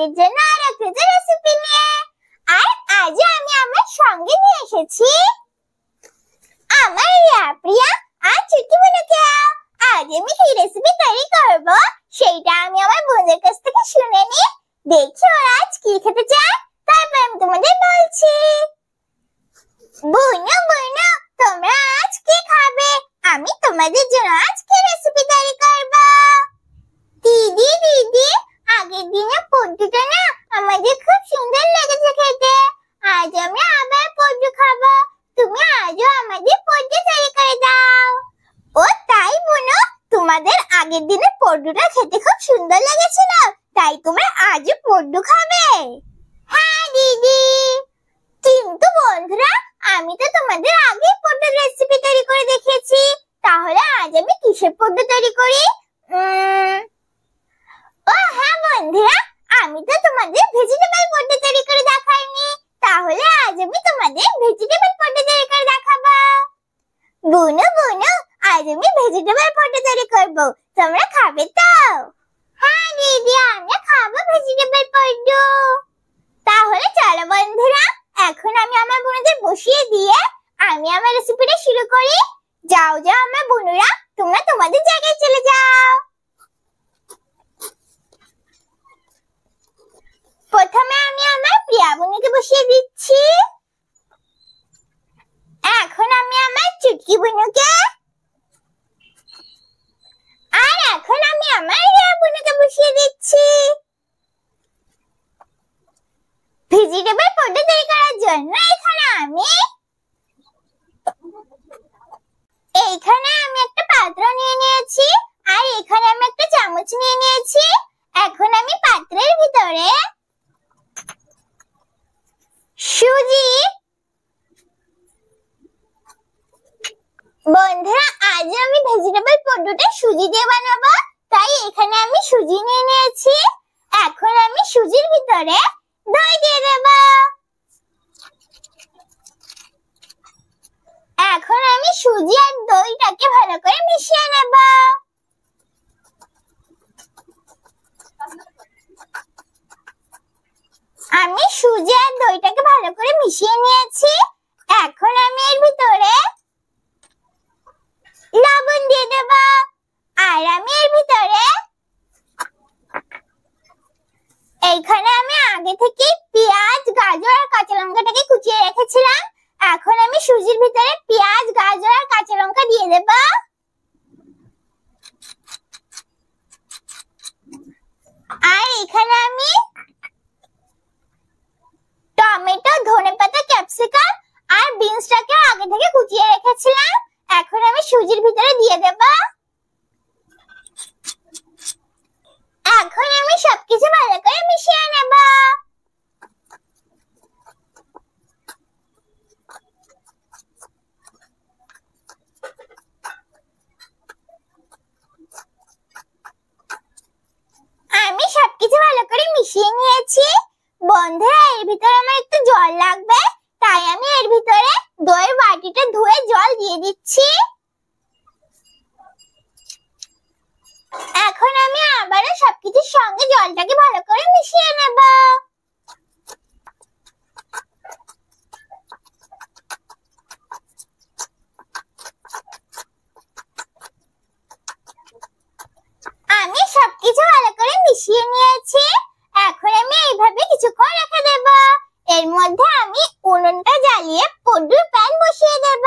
তোমাদের জন্য আর একটা রেসিপি নিয়ে। আর আজ আমি আমার সঙ্গে নিয়ে এসেছি আমার প্রিয়া আর চুটকি বোনকে। আজ আমি কি রেসিপি তৈরি করব সেটা আমি আমার বোনদের কাছ থেকে শুনে নিই, দেখি ওরা আজ কি খেতে চায়, তারপর আমি তোমাদের বলছি। বোনো বোনো, তোমরা আজ কি খাবে? আমি তোমাদের জন্য আজ কি রেসিপি তৈরি করব। দিদি দিদি, আগের দিনে পদ্মটা না আমাদের খুব সুন্দর লেগেছে খেতে। আজ আমরা আবার পদ্ম খাবো, তুমি আজও আমাদের পদ্ম তৈরি করে দাও। ও তাই বোনো, তোমাদের আগের দিনে পদ্মটা খেতে খুব সুন্দর লেগেছিল, তাই তোমরা আজও পদ্ম খাবে? হ্যাঁ দিদি, কিন্তু বন্ধুরা আমি তো তোমাদের আগে পদ্মের রেসিপি তৈরি করে দেখিয়েছি, তাহলে আজ আমি কিসের পদ্ম তৈরি করি? ও হ্যাঁ বন্ধুরা, আমি তো তোমাদের ভেজিটেবল পদ্ম তৈরি করে দেখাইনি, তাহলে আজ আমি তোমাদের ভেজিটেবল পদ্ম তৈরি করে দেখাবো। বোনো বোনো, আজ আমি ভেজিটেবল পদ্ম তৈরি করব, তোমরা খাবে তো? হ্যাঁ দিদি, আমরা খাবো ভেজিটেবল পদ্ম। তাহলে চলো বন্ধুরা, এখন আমি আমার বোনদের বসিয়ে দিয়ে আমি আমার রেসিপিটা শুরু করি। যাও যাও আমার বোনেরা, তোমরা তোমাদের জায়গায় চলে যাও। প্রথমে আমি আমার প্রিয়া বোনকে বসিয়ে দিচ্ছি। এখন আমি আমার চুটকি বোনকে, আর এখন আমি আমার রিয়া বোনকে বসিয়ে দিচ্ছি। ভেজিটেবল পদ্ম তৈরি করার জন্য এইখানে আমি একটা পাত্র নিয়ে নিয়েছি, আর এখানে আমি একটা চামচ নিয়ে নিয়েছি। এখন আমি পাত্রের ভিতরে সুজি, বন্ধুরা আজ আমি ভেজিটেবল পদ্মটা সুজি দিয়ে বানাবো, তাই এখানে আমি সুজি নিয়ে নিয়েছি। এখন আমি সুজির ভিতরে দই দিয়ে দেব। এখন আমি সুজি আর দইটাকে ভালো করে মিশিয়ে নেব। আমি সুজি আর দইটাকে ভালো করে মিশিয়ে নিয়েছি। এখন আমি এর ভিতরে লবণ দিয়ে দেব, আর আমি এর ভিতরে এইখানে আমি আগে থেকে পেঁয়াজ, গাজর আর কাঁচা লঙ্কাটাকে কুচিয়ে রেখেছিলাম। এখন আমি সুজির ভিতরে পেঁয়াজ, গাজর আর কাঁচা লঙ্কা দিয়ে দেব। আর এখানে আমি টমেটো, ধনেপাতা, ক্যাপসিকাম আর বিনসটাকে আগে থেকে কুচিয়ে রেখেছিলাম। এখন আমি সুজির ভিতরে দিয়ে দেব। এখন আমি সবকিছু ভালো করে মিশিয়ে নেব। আমি সবকিছু ভালো করে মিশিয়ে নিয়েছি। বন্ধুরা এর ভিতরে আমার একটু জল লাগবে, তাই আমি এর ভিতরে দইয়ের বাটিটা ধুয়ে জল দিয়ে দিচ্ছি। এখন আমি আবারও সবকিছুর সঙ্গে জলটাকে ভালো করে মিশিয়ে নেব। আমি সবকিছু ভালো করে মিশিয়ে নিয়েছি। এখন আমি এইভাবে কিছুক্ষণ রেখে দেব। এর মধ্যে আমি উনুনটা জ্বালিয়ে পদ্মর প্যান বসিয়ে দেব।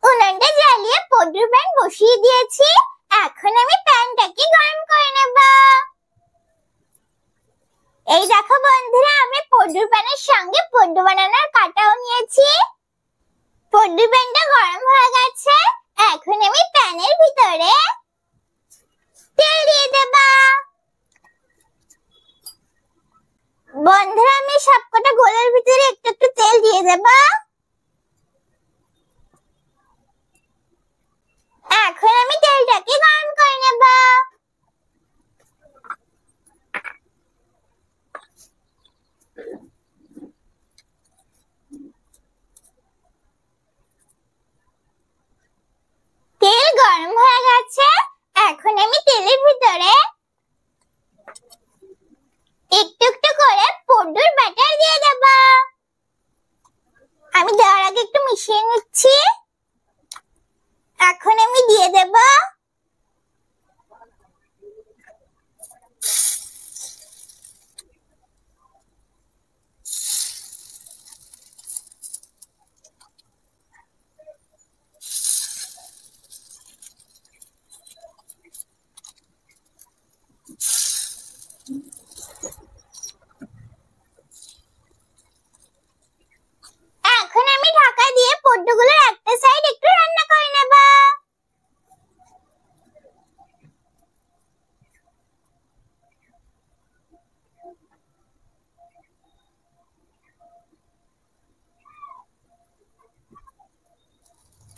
উনুনটা জ্বালিয়ে পদ্মর প্যান বসিয়ে দিয়েছি। এখন আমি প্যানটাকে গরম করে নেব। এই দেখো বন্ধুরা, আমি পদ্মর প্যানের সঙ্গে পদ্ম বানানোর কাঁটাও নিয়েছি। পদ্মর প্যানটা গরম হয়ে গেছে। এখন আমি প্যানের ভিতরে তেল দিয়ে দেব। বন্ধুরা আমি সবকটা গোলার ভিতরে একটু একটু তেল দিয়ে দেব। এখন আমি তেলটাকে গরম করে নেব। করে পড্ডুর ব্যাটার দিয়ে দেব। আমি দেওয়ার আগে একটু মিশিয়ে নিচ্ছি। এখন আমি দিয়ে দেব। এখন আমি ঢাকা দিয়ে পড্ডুগুলোর একটা সাইড একটু রান্না করে নেব।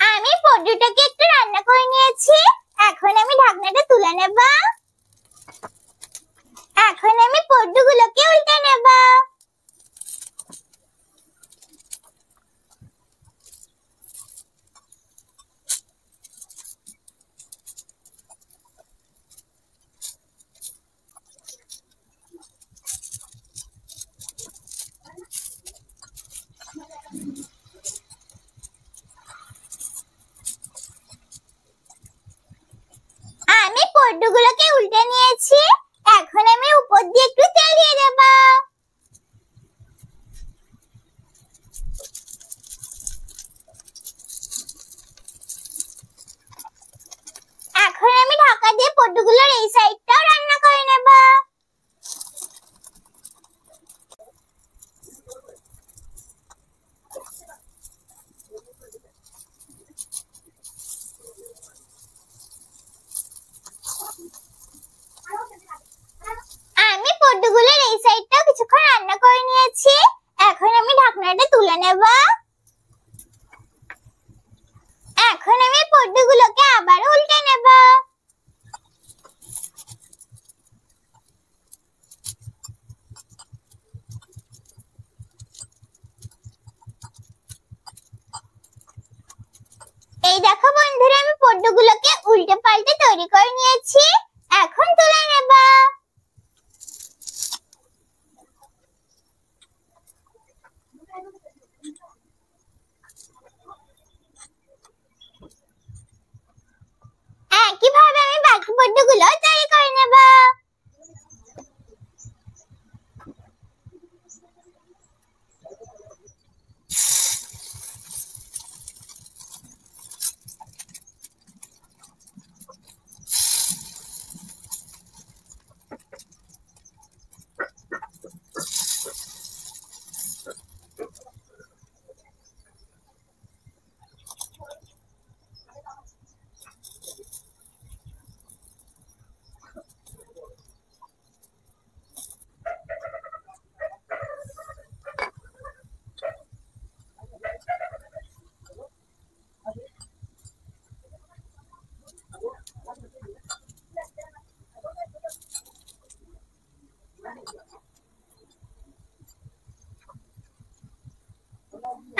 আমি পড্ডুটাকে একটু রান্না করে নিয়েছি। এখন আমি ঢাকনাটা তুলে নেব। এখন আমি পড্ডুগুলোকে উল্টে নেব। আমি পড্ডুগুলোকে উল্টে নিয়েছি। এখন আমি উপর দিয়ে একটু তেল দিয়ে দেব। এখন আমি ঢাকা দিয়ে পড্ডুগুলোর এই সাইডটাও রান্না করে নেব। আমি পড্ডুগুলোর এই সাইডটাও কিছুক্ষণ রান্না করে নিয়েছি। এখন আমি ঢাকনাটা তুলে নেব। এখন আমি পড্ডুগুলোকে আবার উল্টে নেব। এই দেখো বন্ধুরা, আমি পড্ডুগুলোকে উল্টে পাল্টে তৈরি করে নিয়েছি। এখন তুলে নেব। একইভাবে আমি বাকি পড্ডুগুলো তৈরি করে নেব।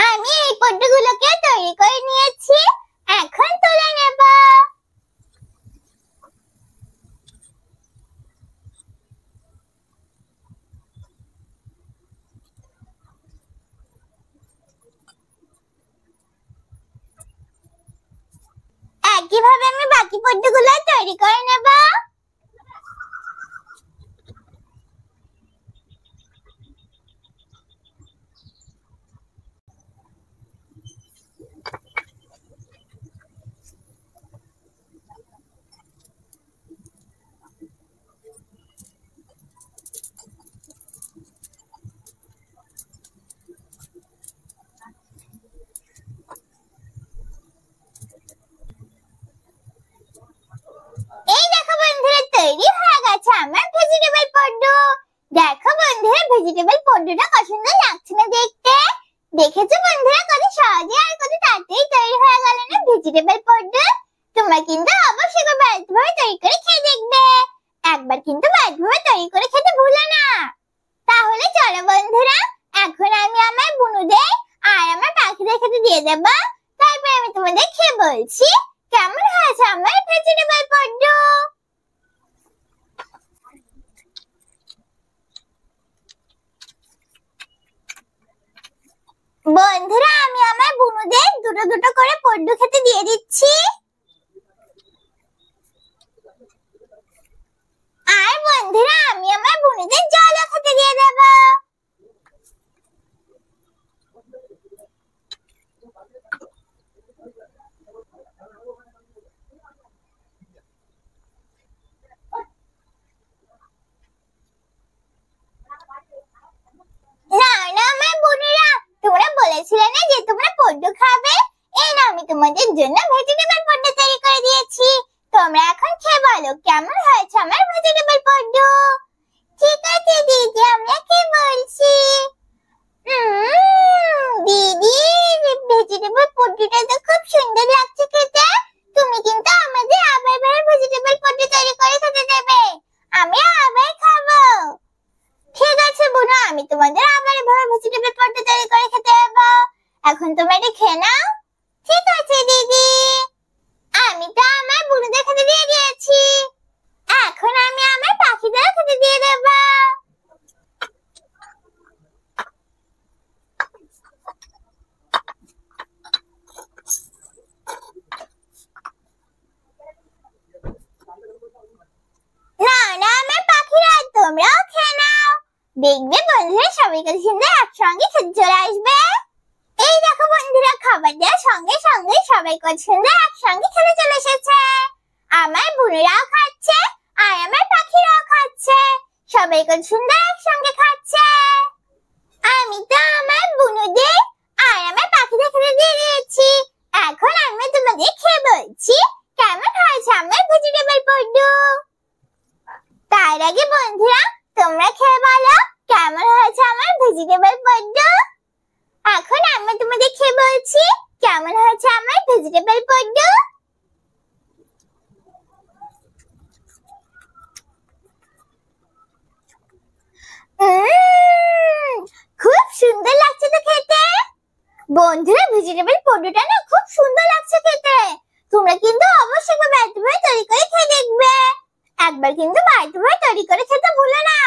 আমি এই পড্ডুগুলোকে তৈরি করে নিয়েছি। এখন তুলে নেব। একইভাবে আমি বাকি পড্ডুগুলো তৈরি করে নেব। এই দেখো বন্ধুরা, তৈরি হয়ে গেছে আমার ভেজিটেবল পড্ডু। দেখো বন্ধুরা, ভেজিটেবল পড্ডুটা কত সুন্দর লাগছে না দেখতে। দেখেছো বন্ধুরা, কত সহজে আর কত তাড়াতাড়ি তৈরি হয়ে গেল না ভেজিটেবল পড্ডু। তোমরা কিন্তু অবশ্যই বাড়িতে তৈরি করে খেয়ে দেখবে। একবার কিন্তু বাড়িতে তৈরি করে খেতে ভুলো না। তাহলে চলো বন্ধুরা, এখন আমি আমার বুনুদের আর আমার পাখিদের খেতে দিয়ে দেব। তারপর আমি তোমাদের খেয়ে বলছি কেমন হয়েছে আমার ভেজিটেবল পড্ডু। দুটো দুটো করে পড্ডু খেতে দিয়ে দিচ্ছি। আর বন্ধুরা আমি আমার বোনেদের জলও খেতে দিয়ে দেব। না না আমার বোনেরা, তোমরা বলেছিলে না যে তোমরা পড্ডু খাবে, এই না আমি তোমাদের জন্য ভেজিটেবল পড্ডু তৈরি করে দিয়েছি। তোমরা এখন খেয়ে বলো কেমন হয়েছে আমার ভেজিটেবল পড্ডু। ঠিক আছে দিদি, আমরা কি বলছি। দিদি, ভেজিটেবল পড্ডুটা তো খুব সুন্দর লাগছে খেতে। তুমি কিন্তু আমাদের আবার ভেজিটেবল পড্ডু তৈরি করে খেতে দেবে, আমি আবার খাবো। ঠিক আছে বোনো, আমি তোমাদের আবার ভেজিটেবল পড্ডু তৈরি করে খেতে দেবো। এখন তোমরা এটা খেয়ে নাও। ঠিক আছে দিদি, আমি তো আমার বোনদের খেতে দিয়ে দিয়েছি, এখন আমি আমার পাখিদের খেতে দিয়ে দেব। না না আমার পাখিরা, তোমরাও খেয়ে নাও, দেখবে বন্ধুরা সবাই কাছে সুন্দর একসঙ্গে খেতে চলে আসবে। এই দেখো বন্ধুরা, খাবার দেওয়ার সঙ্গে সঙ্গে সবাই কত সুন্দর একসঙ্গে খেতে চলে এসেছে। আমার বোনেরাও খাচ্ছে আর আমার পাখিরাও খাচ্ছে, সবাই কত সুন্দর একসঙ্গে খাচ্ছে। আমি তো আমার বোনদের আর আমার পাখিদের খেতে দিয়ে দিয়েছি, এখন আমি তোমাদের খেয়ে বলছি কেমন হয়েছে আমার ভেজিটেবল পড্ডু। তার আগে বন্ধুরা তোমরা খেয়ে বলো কেমন হয়েছে আমার ভেজিটেবল পড্ডু। এখন আমি তোমাদের খেয়ে বলছি কেমন হয়েছে আমার ভেজিটেবল পড্ডু। খুব সুন্দর লাগছে তো খেতে। বন্ধুরা ভেজিটেবল পড্ডুটা না খুব সুন্দর লাগছে খেতে, তোমরা কিন্তু অবশ্যই বাড়িতে তৈরি করে খেয়ে দেখবে। একবার কিন্তু বাড়িতে তৈরি করে খেতে ভুলো না।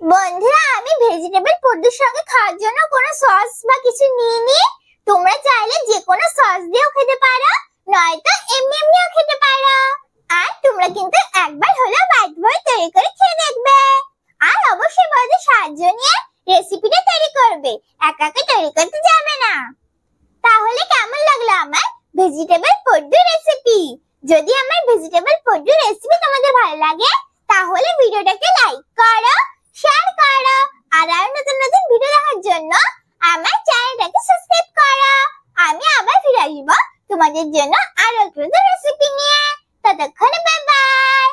বন্ধুরা আমি ভেজিটেবল পড্ডুর সঙ্গে খাওয়ার জন্য কোনো সস বা কিছু নিইনি, তোমরা চাইলে যে কোনো সস দিয়েও খেতে পারো, নয়তো এমনি এমনিও খেতে পারো। আর তোমরা কিন্তু একবার হলেও বাড়িতে তৈরি করে খেয়ে দেখবে। আর অবশ্যই বড়দের সাহায্য নিয়ে রেসিপিটা তৈরি করবে, একা একা তৈরি করতে যাবে না। তাহলে কেমন লাগলো আমার ভেজিটেবল পড্ডু রেসিপি? যদি আমার ভেজিটেবল পড্ডু রেসিপি তোমাদের ভালো লাগে তাহলে ভিডিওটাকে লাইক করো, শেয়ার করো, আর নতুন নতুন ভিডিও দেখার জন্য আমার চ্যানেলটাকে সাবস্ক্রাইব করো। আমি আবার ফিরে আসবো তোমাদের জন্য আরো একটা রেসিপি নিয়ে। ততক্ষণে বাই বাই।